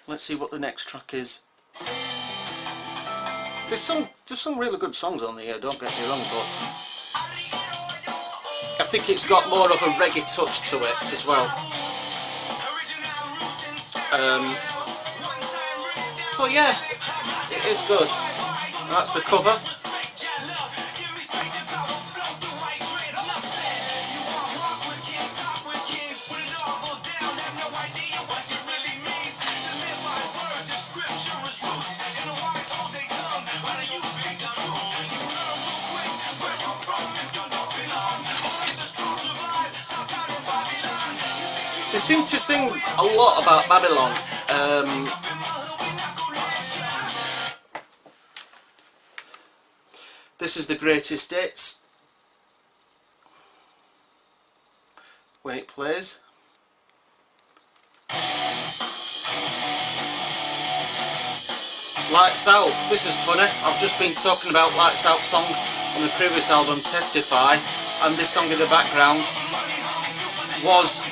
let's see what the next track is. There's some really good songs on here, don't get me wrong, but I think it's got more of a reggae touch to it as well. But yeah, it is good. That's the cover. They seem to sing a lot about Babylon. This is the greatest hits when it plays. Lights Out. This is funny. I've just been talking about Lights Out song on the previous album, Testify, and this song in the background was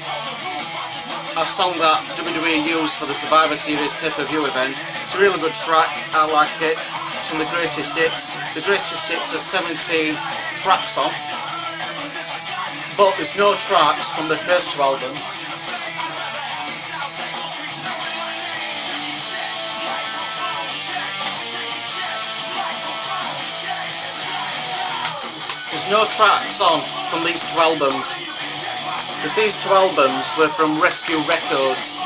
a song that WWE used for the Survivor Series pay-per-view event. It's a really good track, I like it. It's on the greatest hits. The greatest hits are 17 tracks on, but there's no tracks from the first two albums. There's no tracks on from these two albums. Because these two albums were from Rescue Records,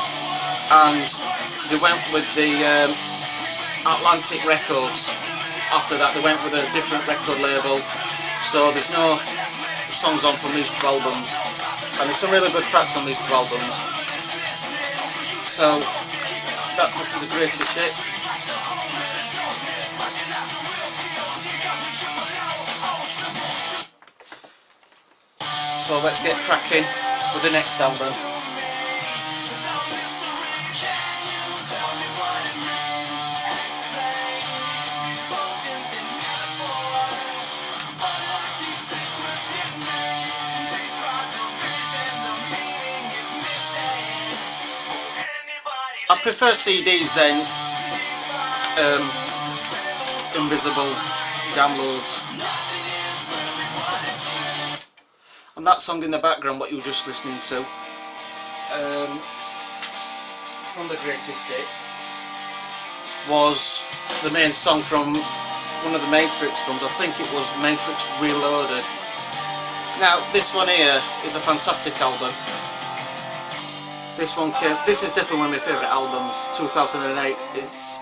and they went with the Atlantic Records. After that they went with a different record label, so there's no songs on from these two albums, and there's some really good tracks on these two albums. So this is the greatest hits. So let's get cracking with the next album. I prefer CDs then, invisible downloads. And that song in the background, what you were just listening to, from the greatest hits, was the main song from one of the Matrix films. I think it was Matrix Reloaded. Now this one here is a fantastic album. This is definitely one of my favourite albums. 2008. It's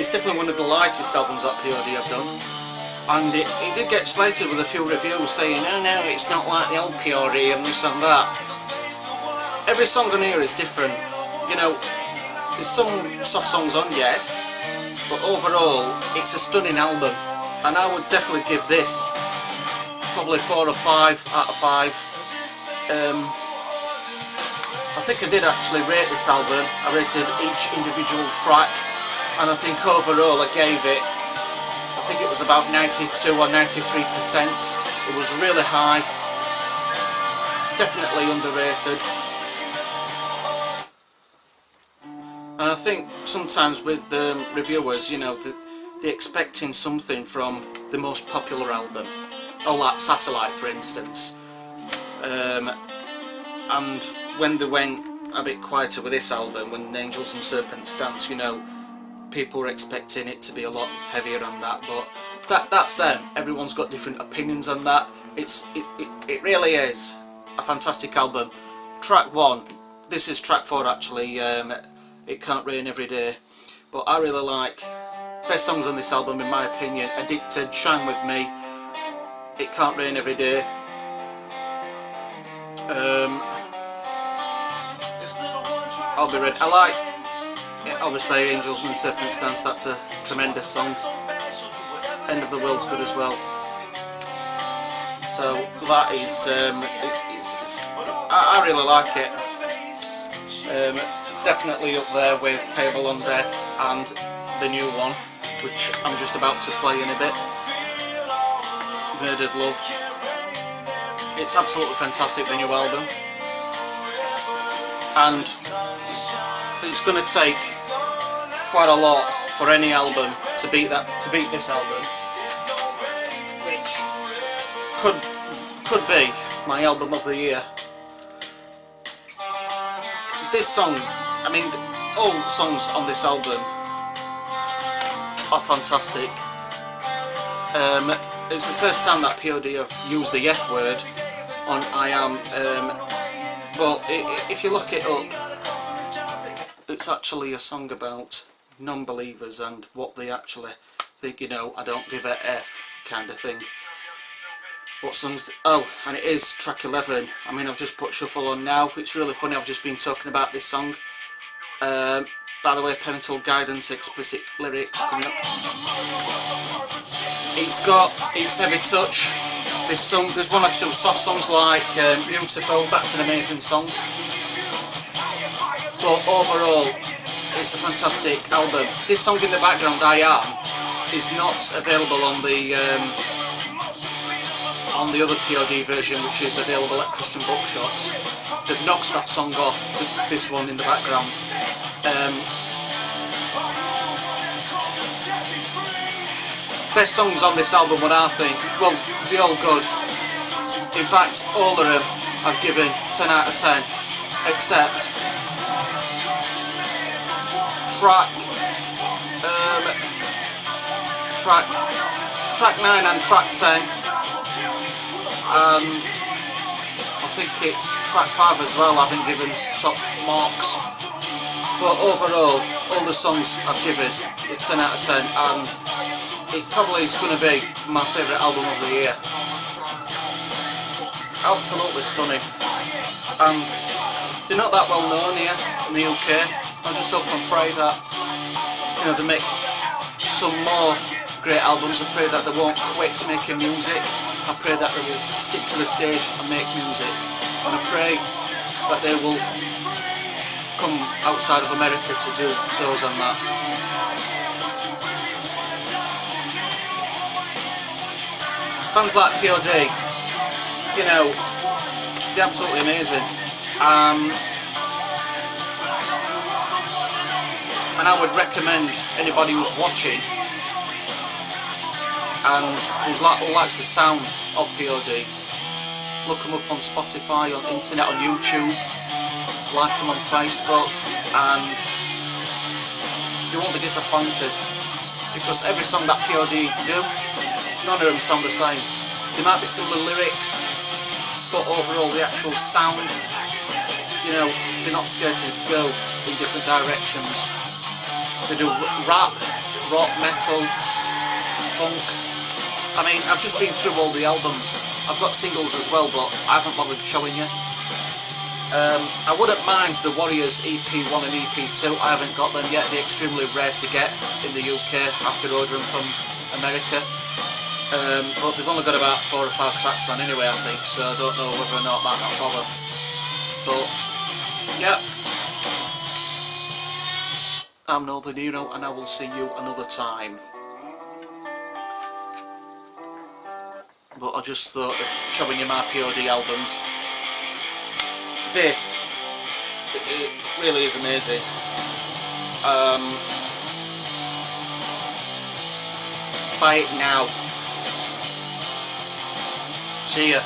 definitely one of the lightest albums that P.O.D have done. And it did get slated with a few reviews saying, oh no, it's not like the old P.O.D and this and that. Every song on here is different. You know, there's some soft songs on, yes, but overall, it's a stunning album. And I would definitely give this probably 4 or 5 out of 5. I think I did actually rate this album. I rated each individual track, and I think overall I gave it, I think it was about 92 or 93%. It was really high, definitely underrated. And I think sometimes with reviewers, you know, they're expecting something from the most popular album, or like Satellite for instance. And when they went a bit quieter with this album, when Angels and Serpents Dance, you know, people were expecting it to be a lot heavier on that, but that's them. Everyone's got different opinions on that. It really is a fantastic album. Track 1, this is track 4 actually, It Can't Rain Every Day, but I really like, best songs on this album in my opinion, Addicted, Shine With Me, It Can't Rain Every Day. I'll Be Ready. I like, obviously, Angels and Serpents Dance, that's a tremendous song. End of the World's good as well. So that is, I really like it. Definitely up there with Payable on Death and the new one, which I'm just about to play in a bit, Murdered Love. It's absolutely fantastic, the new album. And it's going to take quite a lot for any album to beat this album, which could be my album of the year. This song, I mean, all songs on this album are fantastic. It's the first time that P.O.D have used the F word on I Am, but if you look it up, it's actually a song about non-believers and what they actually think, you know, I don't give a F kind of thing. What songs? Oh, and it is track 11. I mean, I've just put shuffle on now. It's really funny, I've just been talking about this song. By the way, parental guidance, explicit lyrics coming up. It's heavy touch. There's one or two soft songs like Beautiful, that's an amazing song. But overall, it's a fantastic album. This song in the background, I Am, is not available on the other P.O.D version, which is available at Christian bookshops. They've knocked that song off, this one in the background. Best songs on this album, what I think, well, they're all good. In fact, all of them I've given 10 out of 10, except track 9 and track 10, and I think it's track 5 as well, I haven't given top marks. But overall, all the songs I've given is 10 out of 10, and it probably is going to be my favourite album of the year. Absolutely stunning. And they're not that well known here in the UK. I just hope and pray that, you know, they make some more great albums. I pray that they won't quit making music. I pray that they will stick to the stage and make music. And I pray that they will come outside of America to do tours and that. Bands like P.O.D, you know, they're absolutely amazing. And I would recommend anybody who's watching and who likes the sound of P.O.D, look them up on Spotify, on internet, on YouTube, like them on Facebook, and you won't be disappointed, because every song that P.O.D do, none of them sound the same. There might be similar lyrics, but overall the actual sound, you know, they're not scared to go in different directions. They do rap, rock, metal, funk. I mean, I've just been through all the albums. I've got singles as well, but I haven't bothered showing you. I wouldn't mind the Warriors EP1 and EP2, I haven't got them yet. They're extremely rare to get in the UK after ordering from America. But they've only got about 4 or 5 tracks on anyway, I think, so I don't know whether or not I might not bother. But, yeah. I'm Northern Hero, and I will see you another time. But I just thought of showing you my P.O.D albums. This, it really is amazing. Buy it now. See ya.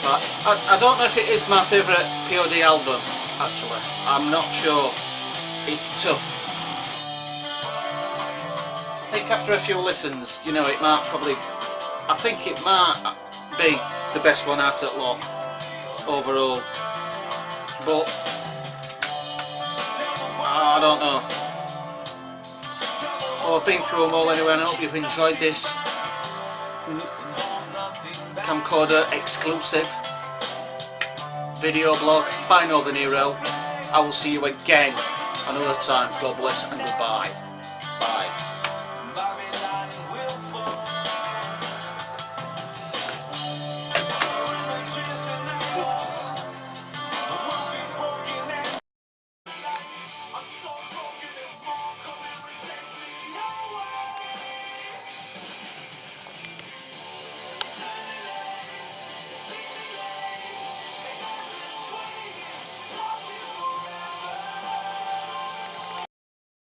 But I don't know if it is my favourite P.O.D album, actually. I'm not sure. It's tough. I think after a few listens, you know, it might probably... I think it might be the best one out at lot, overall. But... I don't know. Well, I've been through them all anyway, and I hope you've enjoyed this camcorder exclusive video blog by Northern Hero. I will see you again another time. God bless and goodbye.